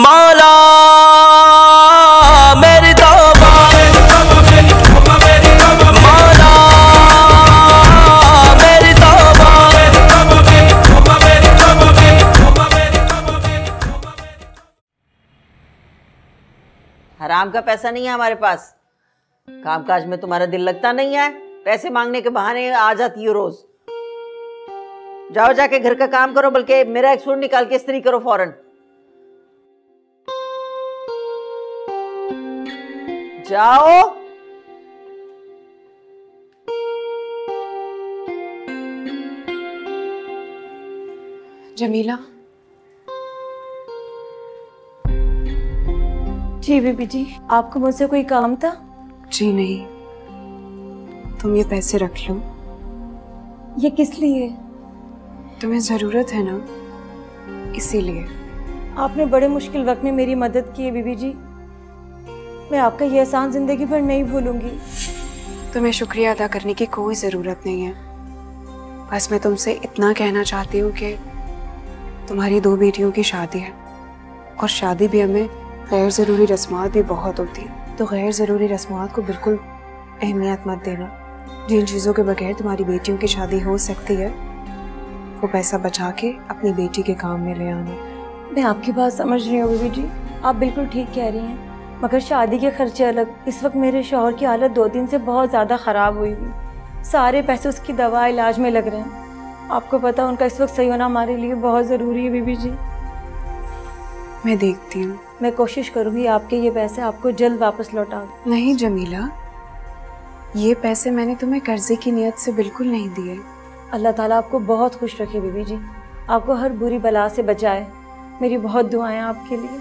मौला मेरी तौबा, मौला मेरी तौबा। हराम का पैसा नहीं है हमारे पास। कामकाज में तुम्हारा दिल लगता नहीं है, पैसे मांगने के बहाने आ जाती हो रोज। जाओ जाके घर का काम करो, बल्कि मेरा एक सूट निकाल के इस्त्री करो फौरन। जाओ। जमीला। जी बीबी जी, आपको मुझसे कोई काम था? जी नहीं, तुम ये पैसे रख लो। ये किस लिए? तुम्हें ज़रूरत है ना, इसीलिए। आपने बड़े मुश्किल वक्त में मेरी मदद की है बीबी जी। मैं आपका ये एहसान जिंदगी भर नहीं भूलूंगी। तुम्हें शुक्रिया अदा करने की कोई ज़रूरत नहीं है। बस मैं तुमसे इतना कहना चाहती हूँ कि तुम्हारी 2 बेटियों की शादी है, और शादी भी हमें गैर ज़रूरी रस्मात भी बहुत होती हैं, तो गैर ज़रूरी रस्मात को बिल्कुल अहमियत मत देना। जिन चीज़ों के बगैर तुम्हारी बेटियों की शादी हो सकती है, वो पैसा बचा के अपनी बेटी के काम में ले आना। मैं आपकी बात समझ रही हूँ बीबी जी, आप बिल्कुल ठीक कह रही हैं, मगर शादी के खर्चे अलग। इस वक्त मेरे शौहर की हालत 2 दिन से बहुत ज़्यादा ख़राब हुई हुई, सारे पैसे उसकी दवा इलाज में लग रहे हैं। आपको पता उनका इस वक्त सही होना हमारे लिए बहुत ज़रूरी है बीबी जी। मैं देखती हूँ। मैं कोशिश करूँगी आपके ये पैसे आपको जल्द वापस लौटा दूँ। नहीं जमीला, ये पैसे मैंने तुम्हें कर्जे की नियत से बिल्कुल नहीं दिए। अल्लाह ताला आपको बहुत खुश रखे बीबी जी, आपको हर बुरी बला से बचाए। मेरी बहुत दुआएं आपके लिए।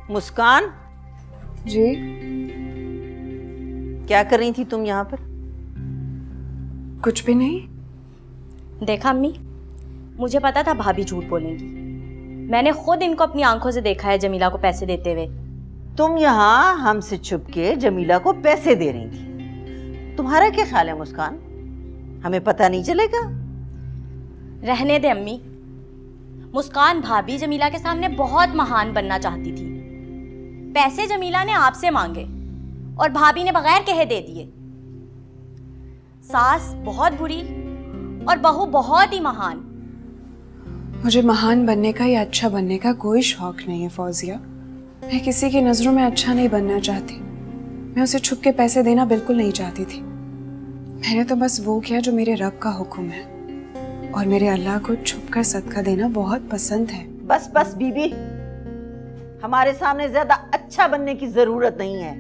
मुस्कान जी। क्या कर रही थी तुम यहाँ पर? कुछ भी नहीं। देखा अम्मी, मुझे पता था भाभी झूठ बोलेंगी। मैंने खुद इनको अपनी आंखों से देखा है जमीला को पैसे देते हुए। तुम यहाँ हमसे छुप के जमीला को पैसे दे रही थी। तुम्हारा क्या ख्याल है मुस्कान, हमें पता नहीं चलेगा? रहने दे अम्मी, मुस्कान भाभी जमीला के सामने बहुत महान बनना चाहती थी। पैसे जमीला ने आपसे मांगे और भाभी ने बगैर कहे दे दिए। सास बहुत बुरी और बहू बहुत ही महान। मुझे महान बनने का या अच्छा बनने का कोई शौक नहीं है फौजिया। मैं किसी की नजरों में अच्छा नहीं बनना चाहती। मैं उसे छुप के पैसे देना बिल्कुल नहीं चाहती थी। मैंने तो बस वो किया जो मेरे रब का हुक्म है, और मेरे अल्लाह को छुप कर सदका देना बहुत पसंद है। बस बस बीबी, हमारे सामने ज्यादा अच्छा बनने की जरूरत नहीं है।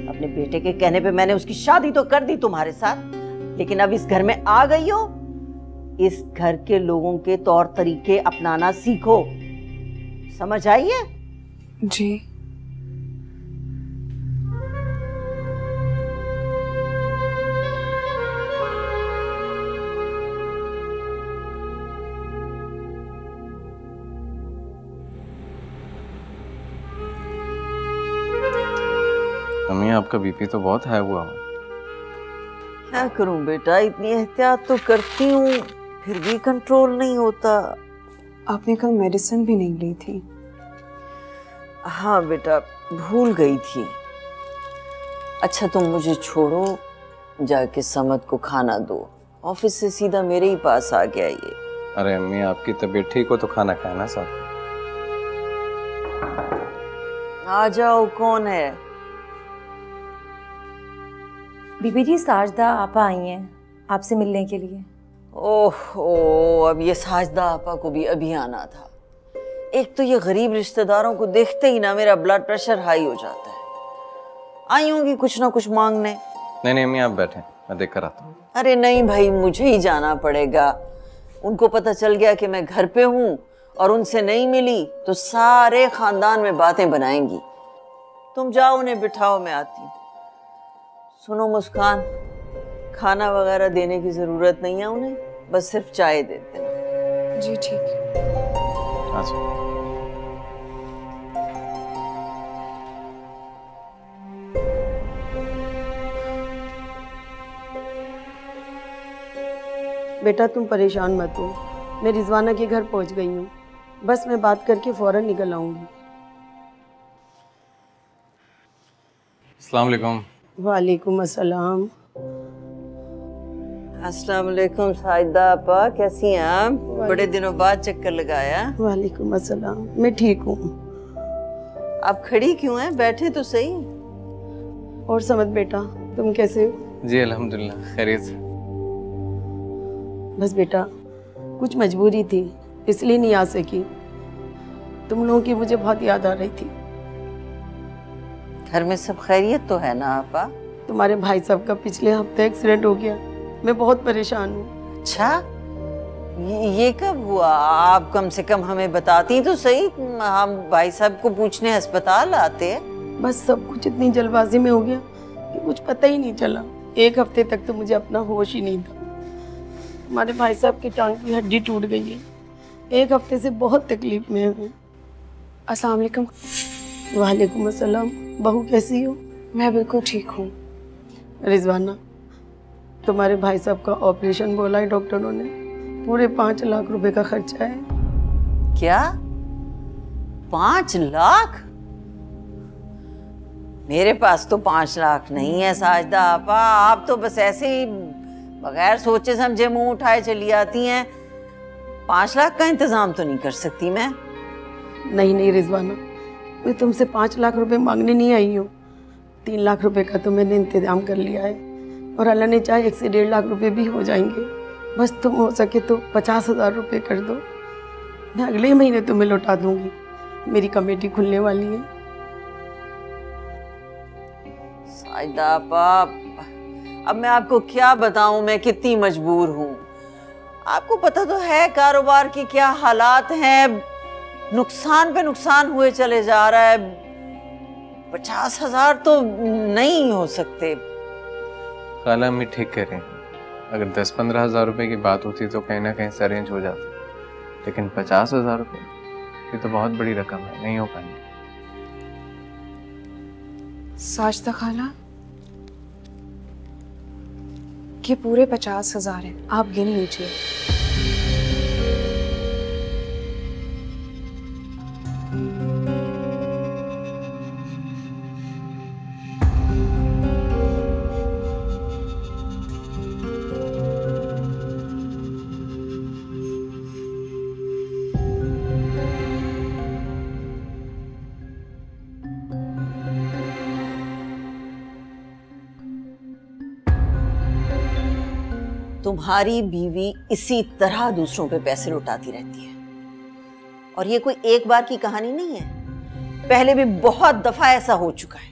अपने बेटे के कहने पे मैंने उसकी शादी तो कर दी तुम्हारे साथ, लेकिन अब इस घर में आ गई हो, इस घर के लोगों के तौर तरीके अपनाना सीखो। समझ आई है? जी। अम्मी, आपका बीपी तो बहुत हाई हुआ है। क्या करूं बेटा, इतनी एहतियात तो करती हूँ, फिर भी कंट्रोल नहीं होता। आपने कल मेडिसिन भी नहीं ली थी? हाँ बेटा, भूल गई थी। अच्छा तुम मुझे छोड़ो, जाके समद को खाना दो। ऑफिस से सीधा मेरे ही पास आ गया ये। अरे अम्मी, आपकी तबीयत ठीक हो तो खाना खाना साथ। आ जाओ, कौन है? बीबी जी, साजदा आपा आई हैं आपसे मिलने के लिए। ओह, अब ये साजदा आपा को भी अभी आना था। एक तो ये गरीब रिश्तेदारों को देखते ही ना मेरा ब्लड प्रेशर हाई हो जाता है। आई होंगी कुछ ना कुछ मांगने। नहीं नहीं अम्मी, आप बैठे, मैं देख कर आता हूँ। अरे नहीं भाई, मुझे ही जाना पड़ेगा। उनको पता चल गया कि मैं घर पे हूँ और उनसे नहीं मिली तो सारे खानदान में बातें बनाएंगी। तुम जाओ, उन्हें बिठाओ, मैं आती हूँ। सुनो मुस्कान, खाना वगैरह देने की जरूरत नहीं है उन्हें, बस सिर्फ चाय दे देना। जी ठीक है। अच्छा। बेटा तुम परेशान मत हो, मैं रिजवाना के घर पहुंच गई हूँ, बस मैं बात करके फौरन निकल आऊंगी। अस्सलाम वालेकुम। वालेकुम अस्सलाम। अस्सलाम वालेकुम साजिदा आपा, कैसी हैं आप? बड़े दिनों बाद चक्कर लगाया। वालेकुम अस्सलाम, मैं ठीक हूँ। आप खड़ी क्यों हैं? बैठे तो सही। और समझ बेटा, तुम कैसे हो? जी अल्हम्दुलिल्लाह खैरियत से। बस बेटा कुछ मजबूरी थी, इसलिए नहीं आ सकी। तुम लोगों की मुझे बहुत याद आ रही थी। घर में सब खैरियत तो है ना आपा? तुम्हारे भाई साहब का पिछले हफ्ते एक्सीडेंट हो गया, मैं बहुत परेशान हूँ। अच्छा, ये कब हुआ? आप कम से कम हमें बताती तो सही, हम भाई साहब को पूछने अस्पताल आते। बस सब कुछ इतनी जल्दबाजी में हो गया कि कुछ पता ही नहीं चला। एक हफ्ते तक तो मुझे अपना होश ही नहीं था। हमारे भाई साहब की टांग की हड्डी टूट गई है। एक हफ्ते से बहुत तकलीफ में हूँ। अस्सलाम वालेकुम। वालेकुम अस्सलाम। बहू कैसी हो? मैं बिल्कुल ठीक हूँ। रिजवाना, तुम्हारे भाई साहब का ऑपरेशन बोला है डॉक्टरों ने, पूरे 5 लाख रुपए का खर्चा है। क्या 5 लाख? मेरे पास तो 5 लाख नहीं है साजिदा आपा। आप तो बस ऐसे ही बगैर सोचे समझे मुंह उठाए चली आती हैं। 5 लाख का इंतजाम तो नहीं कर सकती मैं। नहीं नहीं रिजवाना, मैं तुमसे 5 लाख रुपए मांगने नहीं आई हूँ। 3 लाख रुपए का तो मैंने इंतजाम कर लिया है, और अल्लाह ने चाहे 1 से 1.5 लाख रुपए भी हो जाएंगे। बस तुम हो सके तो 50,000 रुपए कर दो, मैं अगले महीने तुम्हें लौटा दूंगी। मेरी कमेटी खुलने वाली है। साजिदा आपा, अब मैं आपको क्या बताऊं, मैं कितनी मजबूर हूँ। आपको पता तो है कारोबार की क्या हालात हैं, नुकसान पे नुकसान हुए चले जा रहा है। 50,000 तो नहीं हो सकते। खाला अम्मी ठीक कह रही हैं। अगर 10-15 हज़ार रुपये की बात होती तो कहीं ना कहीं से अरेंज हो जाता, लेकिन 50,000 रुपये ये तो बहुत बड़ी रकम है, नहीं हो पाएंगे। साजिदा खाला, ये पूरे 50,000 हैं, आप गिन लीजिए। तुम्हारी बीवी इसी तरह दूसरों पे पैसे लुटाती रहती है, और ये कोई एक बार की कहानी नहीं है, पहले भी बहुत दफा ऐसा हो चुका है।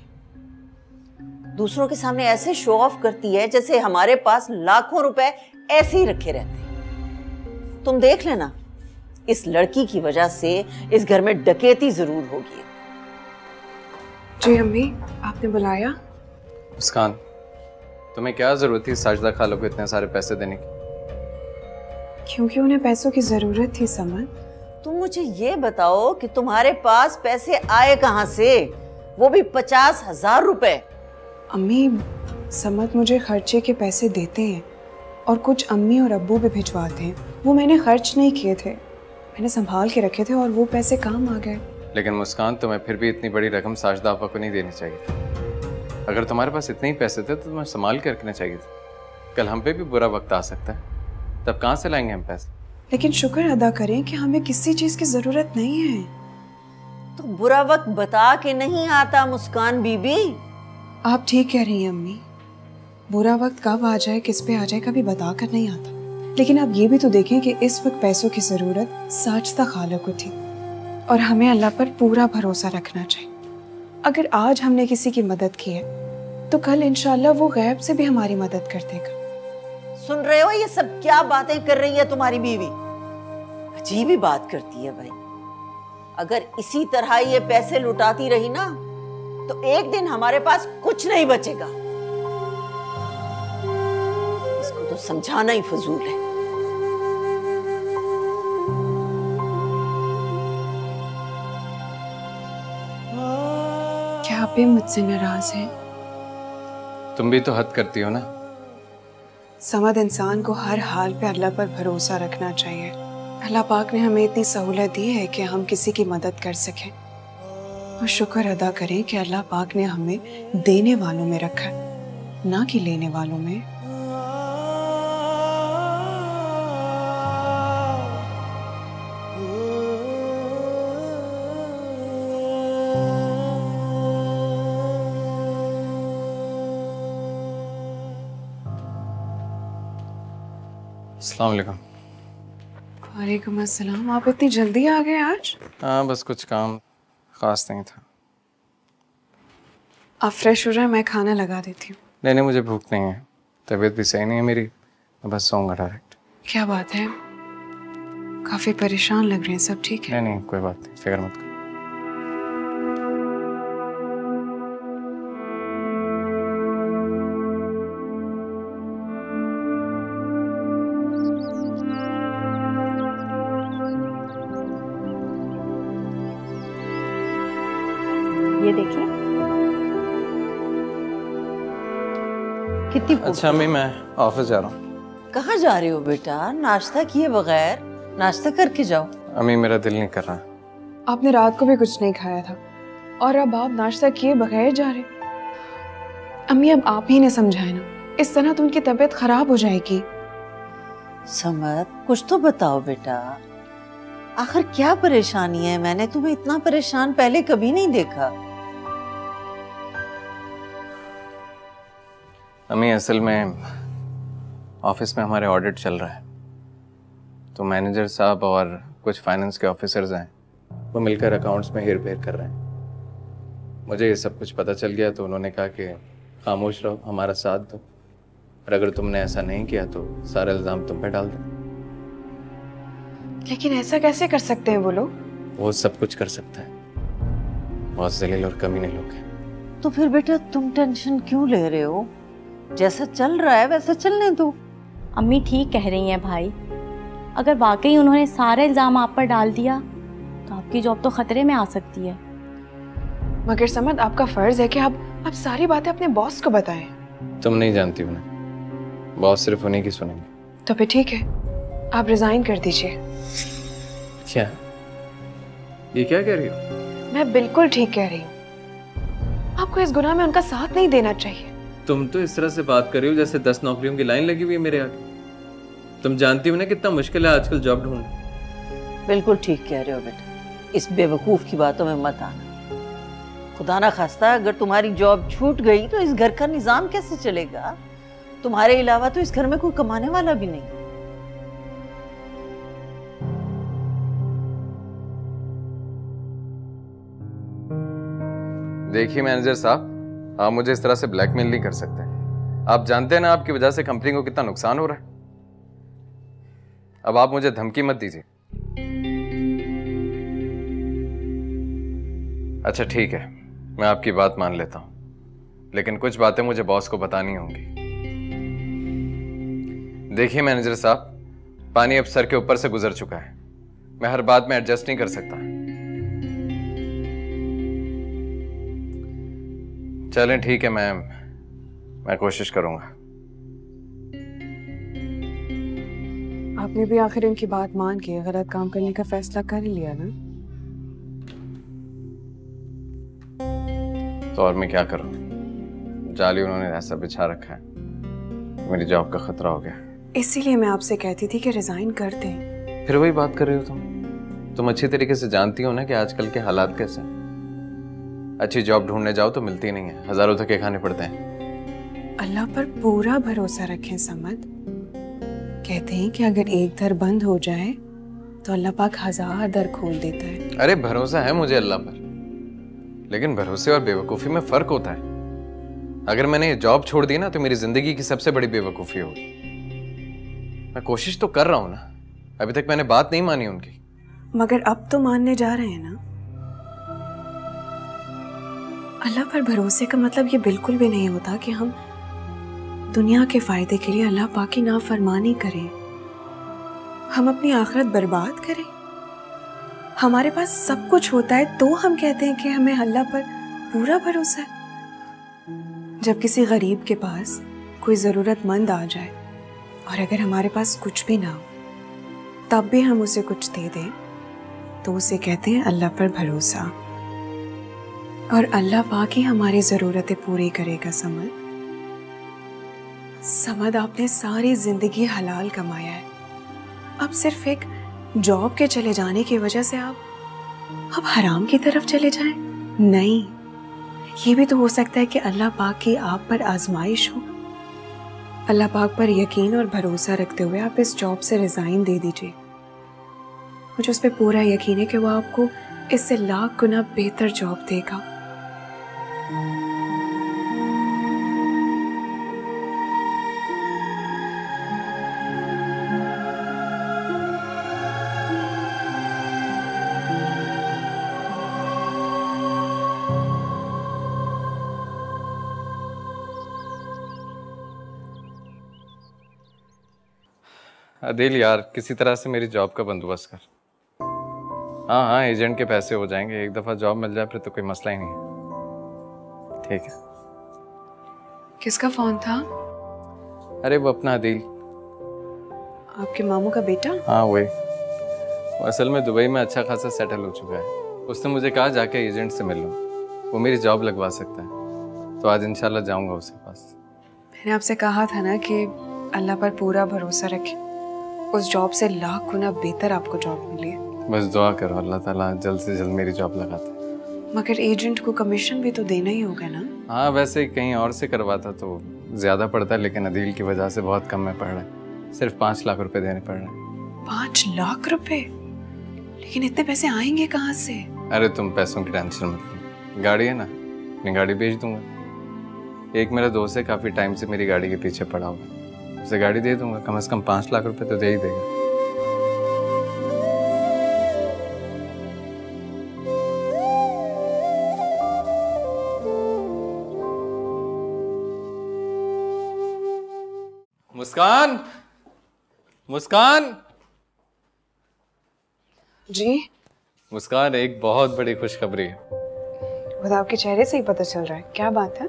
दूसरों के सामने ऐसे शो ऑफ करती है जैसे हमारे पास लाखों रुपए ऐसे ही रखे रहते हैं। तुम देख लेना, इस लड़की की वजह से इस घर में डकैती जरूर होगी। जी अम्मी, आपने बुलाया? मुस्कान, तुम्हें क्या जरूरत थी साजिदा खाला को इतने सारे पैसे देने की? क्योंकि उन्हें पैसों की जरूरत थी समन। तुम मुझे ये बताओ कि तुम्हारे पास पैसे आए कहां से, वो भी 50,000 रुपए? अम्मी, समत मुझे खर्चे के पैसे देते हैं और कुछ अम्मी और अब्बू भी भिजवाते हैं। वो मैंने खर्च नहीं किए थे, मैंने संभाल के रखे थे और वो पैसे काम आ गए। लेकिन मुस्कान, तुम्हें फिर भी इतनी बड़ी रकम साजिदा आपा को नहीं देनी चाहिए। अगर तुम्हारे पास इतने ही पैसे थे तो तुम्हें संभाल के रखने चाहिए थे। कल हम पे भी बुरा वक्त आ सकता है, तब कहाँ से लाएंगे हम पैसे? लेकिन शुक्र अदा करें कि हमें किसी चीज की जरूरत नहीं है। तो बुरा वक्त बता के नहीं आता मुस्कान बीबी। आप ठीक कह रही हैं अम्मी, बुरा वक्त कब आ जाए, किस पे आ जाए, कभी बता कर नहीं आता। लेकिन आप ये भी तो देखें कि इस वक्त पैसों की जरूरत साजिदा खाला को थी, और हमें अल्लाह पर पूरा भरोसा रखना चाहिए। अगर आज हमने किसी की मदद की है तो कल इंशाल्लाह वो गैब से भी हमारी मदद कर देगा। सुन रहे हो ये सब क्या बातें कर रही है तुम्हारी बीवी? अजीब ही बात करती है भाई। अगर इसी तरह ये पैसे लुटाती रही ना तो एक दिन हमारे पास कुछ नहीं बचेगा। इसको तो समझाना ही फजूल है। क्या आप भी मुझसे नाराज हैं? तुम भी तो हद करती हो ना। समद, इंसान को हर हाल पे अल्लाह पर भरोसा रखना चाहिए। अल्लाह पाक ने हमें इतनी सहूलत दी है कि हम किसी की मदद कर सकें और शुक्र अदा करें कि अल्लाह पाक ने हमें देने वालों में रखा है, ना कि लेने वालों में। अस्सलाम वालेकुम। वालेकुम अस्सलाम। आप इतनी जल्दी आ गए आज? हाँ, बस कुछ काम खास नहीं था। आप फ्रेश हो जाए, मैं खाना लगा देती हूँ। नहीं नहीं, मुझे भूख नहीं है, तबीयत भी सही नहीं है मेरी, मैं बस सोऊंगा डायरेक्ट। क्या बात है, काफी परेशान लग रहे हैं। सब ठीक है? नहीं नहीं, कोई बात नहीं, फिक्र मत करो। ये देखिए। कितनी अच्छा अम्मी, मैं ऑफिस जा रहा हूँ। कहाँ जा रहे हो बेटा? नाश्ता किए बगैर? नाश्ता करके जाओ। अम्मी मेरा दिल नहीं कर रहा। आपने रात को भी कुछ नहीं खाया था और अब आप नाश्ता किए बगैर जा रहे। अम्मी अब आप ही ने समझाया ना, इस तरह तो उनकी तबीयत खराब हो जाएगी। समद, कुछ तो बताओ बेटा, आखिर क्या परेशानी है? मैंने तुम्हें इतना परेशान पहले कभी नहीं देखा। अम्मी असल में ऑफिस में हमारे ऑडिट चल रहा है, तो मैनेजर साहब और कुछ फाइनेंस के ऑफिसर्स हैं, वो मिलकर अकाउंट्स में हेर फेर कर रहे हैं। मुझे ये सब कुछ पता चल गया तो उन्होंने कहा कि खामोश रहो, हमारा साथ दो, और अगर तुमने ऐसा नहीं किया तो सारा इल्ज़ाम तुम पे डाल दो। लेकिन ऐसा कैसे कर सकते हैं वो लोग? वो सब कुछ कर सकता है, बहुत जलील और कमीने लोग हैं। तो फिर बेटा तुम टेंशन क्यों ले रहे हो? जैसा चल रहा है वैसा चलने दो। अम्मी ठीक कह रही हैं भाई, अगर वाकई उन्होंने सारे इल्ज़ाम आप पर डाल दिया तो आपकी जॉब तो खतरे में आ सकती है। मगर समद, आपका फर्ज है कि आप सारी बातें अपने बॉस को बताएं। तुम नहीं जानती उन्हें, बॉस सिर्फ उन्हीं की सुनेंगे। तो फिर ठीक है, आप रिजाइन कर दीजिए। क्या? ये क्या कह रही हो? मैं बिल्कुल ठीक कह रही हूँ। आपको इस गुनाह में उनका साथ नहीं देना चाहिए। तुम तो इस तरह से बात कर रही हो जैसे 10 नौकरियों की लाइन लगी हुई है मेरे आगे। तुम जानती हो ना कितना मुश्किल है आजकल जॉब ढूंढना। बिल्कुल ठीक कह रहे हो बेटा, इस बेवकूफ की बातों में मत आना। खुदा ना खास्ता अगर तुम्हारी जॉब छूट गई तो इस घर का निजाम कैसे चलेगा? तुम्हारे अलावा तो इस घर में कोई कमाने वाला भी नहीं। देखिए मैनेजर साहब, आप मुझे इस तरह से ब्लैकमेल नहीं कर सकते। आप जानते हैं ना आपकी वजह से कंपनी को कितना नुकसान हो रहा है। अब आप मुझे धमकी मत दीजिए। अच्छा ठीक है, मैं आपकी बात मान लेता हूं, लेकिन कुछ बातें मुझे बॉस को बतानी होंगी। देखिए मैनेजर साहब, पानी अब सर के ऊपर से गुजर चुका है, मैं हर बात में एडजस्ट नहीं कर सकता। चलें ठीक है, मैं कोशिश करूंगा। आपने भी आखिर इनकी बात मान के गलत काम करने का फैसला कर ही लिया ना। तो और मैं क्या करूं? जाली उन्होंने ऐसा बिछा रखा है, मेरी जॉब का खतरा हो गया। इसीलिए मैं आपसे कहती थी कि रिजाइन कर दें। फिर वही बात कर रही हो तुम अच्छी तरीके से जानती हो ना कि आजकल के हालात कैसे हैं। अच्छी जॉब ढूंढने जाओ तो मिलती नहीं है, हजारों धक्के खाने पड़ते हैं। अल्लाह पर पूरा भरोसा रखें समद। कहते हैं कि अगर एक दर बंद हो जाए तो अल्लाह पाक 1000 दर खोल देता है। अरे भरोसा है मुझे अल्लाह पर, लेकिन भरोसे और बेवकूफ़ी में फर्क होता है। अगर मैंने ये जॉब छोड़ दी ना तो मेरी जिंदगी की सबसे बड़ी बेवकूफ़ी होगी। मैं कोशिश तो कर रहा हूं ना, अभी तक मैंने बात नहीं मानी उनकी। मगर अब तो मानने जा रहे हैं ना। अल्लाह पर भरोसे का मतलब ये बिल्कुल भी नहीं होता कि हम दुनिया के फायदे के लिए अल्लाह पाक की नाफरमानी करें, हम अपनी आखिरत बर्बाद करें। हमारे पास सब कुछ होता है तो हम कहते हैं कि हमें अल्लाह पर पूरा भरोसा है। जब किसी गरीब के पास कोई ज़रूरतमंद आ जाए और अगर हमारे पास कुछ भी ना हो तब भी हम उसे कुछ दे दें तो उसे कहते हैं अल्लाह पर भरोसा। और अल्लाह पाक ही हमारी ज़रूरतें पूरी करेगा। समद, आपने सारी ज़िंदगी हलाल कमाया है, अब सिर्फ एक जॉब के चले जाने की वजह से आप हराम की तरफ चले जाएं? नहीं, ये भी तो हो सकता है कि अल्लाह पाक की आप पर आजमाइश हो। अल्लाह पाक पर यकीन और भरोसा रखते हुए आप इस जॉब से रिज़ाइन दे दीजिए। मुझे उस पर पूरा यकीन है कि वो आपको इससे लाख गुना बेहतर जॉब देगा। अदील यार, किसी तरह से मेरी जॉब का बंदोबस्त कर। हाँ हाँ, एजेंट के पैसे हो जाएंगे, एक दफ़ा जॉब मिल जाए फिर तो कोई मसला ही नहीं है। ठीक है। किसका फोन था? अरे वो अपना अदील। आपके मामू का बेटा? हाँ वही। वो असल में दुबई में अच्छा खासा सेटल हो चुका है। उसने मुझे कहा जाके एजेंट से मिल लो, वो मेरी जॉब लगवा सकता है। तो आज इंशाल्लाह जाऊंगा उसके पास। मैंने आपसे कहा था ना कि अल्लाह पर पूरा भरोसा रखें, उस जॉब से लाख गुना बेहतर आपको जॉब मिली। बस दुआ करो अल्लाह ताला जल्द से जल्द मेरी जॉब लगाता है। मगर एजेंट को कमीशन भी तो देना ही होगा ना? हाँ, वैसे कहीं और से करवाता तो ज़्यादा पड़ता है, लेकिन अदील की वजह से बहुत कम में पड़ रहा है। सिर्फ 5 लाख रुपए देने पड़ रहे हैं। 5 लाख रुपए? लेकिन इतने पैसे आएंगे कहाँ से? अरे तुम पैसों की टेंशन मत लो, गाड़ी है ना, अपनी गाड़ी भेज दूंगा। एक मेरा दोस्त है, काफ़ी टाइम से मेरी गाड़ी के पीछे पड़ा हुआ है, उसे गाड़ी दे दूंगा। कम से कम 5 लाख रुपए तो दे ही देगा। मुस्कान, मुस्कान जी। मुस्कान, एक बहुत बड़ी खुशखबरी है। वो तो आपके चेहरे से ही पता चल रहा है। क्या बात है?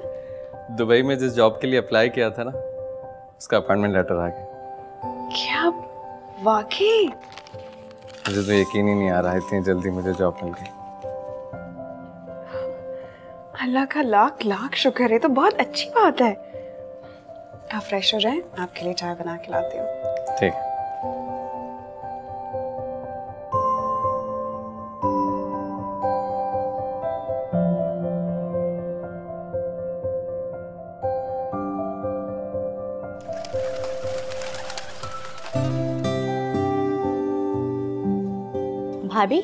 दुबई में जिस जॉब के लिए अप्लाई किया था ना, उसका अपॉइंटमेंट लेटर आ गया। क्या वाकई? मुझे तो यकीन ही नहीं आ रहा, इतनी जल्दी मुझे जॉब मिल गई। अल्लाह का लाख लाख शुक्र है, तो बहुत अच्छी बात है। आप फ्रेश हो जाएं, आपके लिए चाय बना के लाती हूँ। ठीक है। भाभी,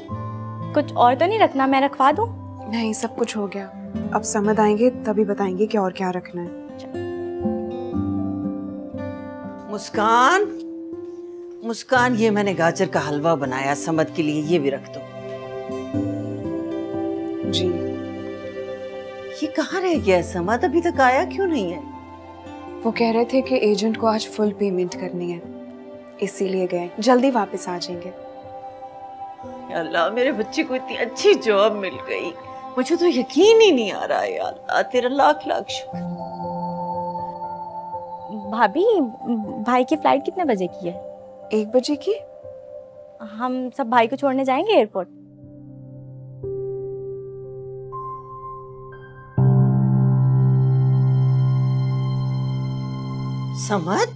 कुछ और तो नहीं रखना? मैं रखवा दूं? नहीं, सब कुछ हो गया। अब समझ आएंगे तभी बताएंगे कि और क्या रखना है। मुस्कान, मुस्कान, ये मैंने गाजर का हलवा बनाया समद के लिए, ये भी रख दो। जी। ये कहाँ रह गया समद? अभी तक आया क्यों नहीं है? वो कह रहे थे कि एजेंट को आज फुल पेमेंट करनी है, इसीलिए गए। जल्दी वापस आ जाएंगे। अल्लाह, मेरे बच्चे को इतनी अच्छी जॉब मिल गई, मुझे तो यकीन ही नहीं आ रहा है। अल्लाह तेरा लाख लाख शुक्र। भाभी, भाई की फ्लाइट कितने बजे की है? 1 बजे की। हम सब भाई को छोड़ने जाएंगे एयरपोर्ट। समद,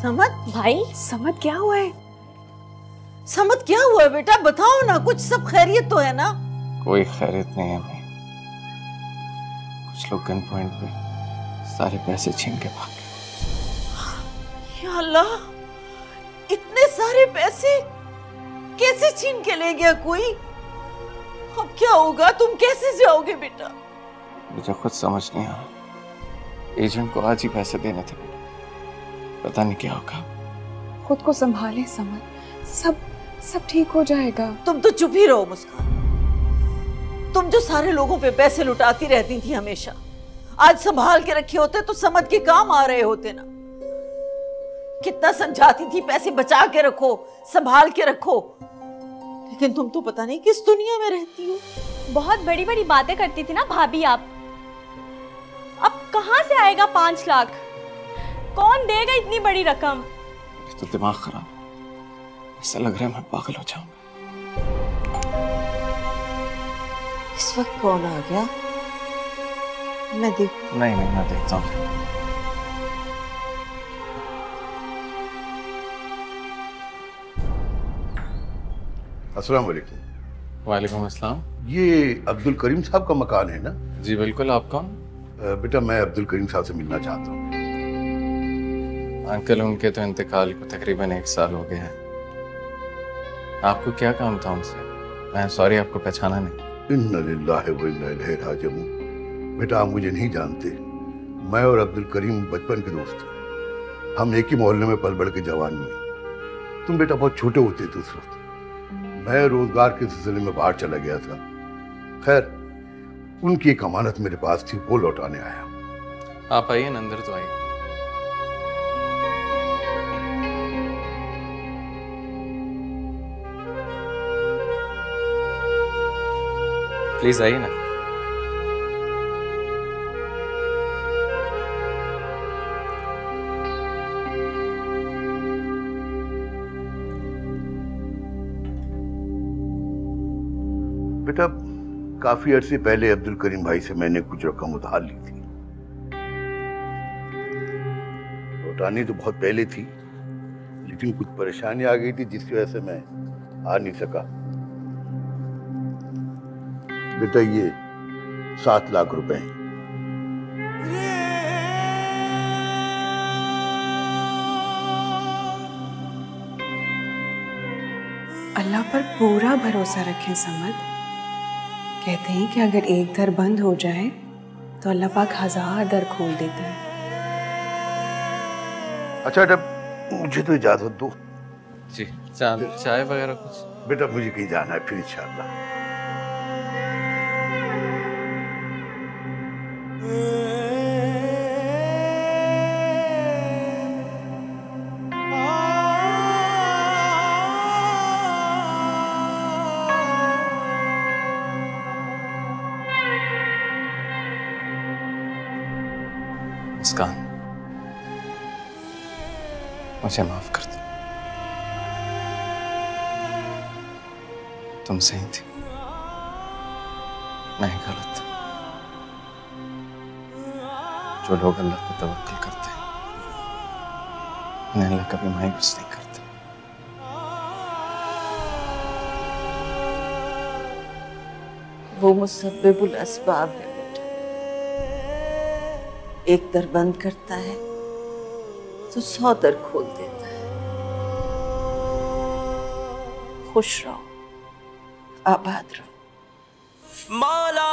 समद भाई, समझ क्या हुआ है? समद क्या हुआ बेटा? बताओ ना, कुछ सब खैरियत तो है ना? कोई खैरियत नहीं है भाई। कुछ लोग गन पॉइंट पे सारे पैसे छीन के भाग गए। या अल्लाह, इतने सारे पैसे कैसे छीन के ले गया कोई? अब क्या होगा? तुम कैसे जाओगे बेटा? मुझे खुद समझ नहीं आ रहा। एजेंट को आज ही पैसे देने थे, पता नहीं क्या होगा। खुद को संभाले समझ, सब ठीक हो जाएगा। तुम तो चुप ही रहो मुस्कान। तुम जो सारे लोगों पे पैसे लुटाती रहती थी हमेशा, आज संभाल के रखे होते तो समझ के काम आ रहे होते ना। कितना समझाती थी पैसे बचा के रखो, संभाल के रखो, लेकिन तुम तो पता नहीं किस दुनिया में रहती हो। बहुत बड़ी बड़ी बातें करती थी ना भाभी आप। अब कहाँ से आएगा 5 लाख? कौन देगा इतनी बड़ी रकम? तो दिमाग खराब। ऐसा लग रहा है मैं पागल हो जाऊंगा। इस वक्त कौन आ गया? मैं देख। नहीं नहीं, मैं देखता हूँ। अस्सलाम वालेकुम। वालेकुम अस्सलाम। ये अब्दुल करीम साहब का मकान है ना? जी बिल्कुल। आप कौन? बेटा मैं अब्दुल करीम साहब से मिलना चाहता हूँ। अंकल, उनके तो इंतकाल को तकरीबन 1 साल हो गया है। आपको क्या काम था उनसे? मैं सॉरी, आपको पहचाना नहीं। इन्ना लिल्लाहि व इन्ना इलैहि राजिऊन। बेटा आप मुझे नहीं जानते, मैं और अब्दुल करीम बचपन के दोस्त हैं। हम एक ही मोहल्ले में पल बढ़ के जवान हुए। तुम बेटा बहुत छोटे होते थे उस वक्त। मैं रोजगार के सिलसिले में बाहर चला गया था। खैर, उनकी एक अमानत मेरे पास थी, वो लौटाने आया। आप आइए ना, अंदर तो आइए। प्लीज आइए ना। बेटा काफी अरसे पहले अब्दुल करीम भाई से मैंने कुछ रकम उधार ली थी। लौटानी तो बहुत पहले थी, लेकिन कुछ परेशानी आ गई थी जिसकी वजह से मैं आ नहीं सका। बेटा ये 7 लाख रुपए हैं। अल्लाह पर पूरा भरोसा रखें समद। कहते हैं कि अगर एक दर बंद हो जाए तो अल्लाह पाक 1000 दर खोल देता है। अच्छा बेटा मुझे तो इजाजत दो। जी, चाय वगैरह कुछ? बेटा मुझे कहीं जाना है, फिर इंशाअल्लाह। मुस्कान, मुझे माफ कर दो। तुम सही थी, मैं गलत था। जो लोग अल्लाह पे तवक्कुल करते हैं उन्हें अल्लाह कभी मायूस नहीं करता। वो मुसब्बिबुल अस्बाब है बेटा। एक दर बंद करता है तो 100 दर खोल देता है। खुश रहो, आबाद रहो। मौला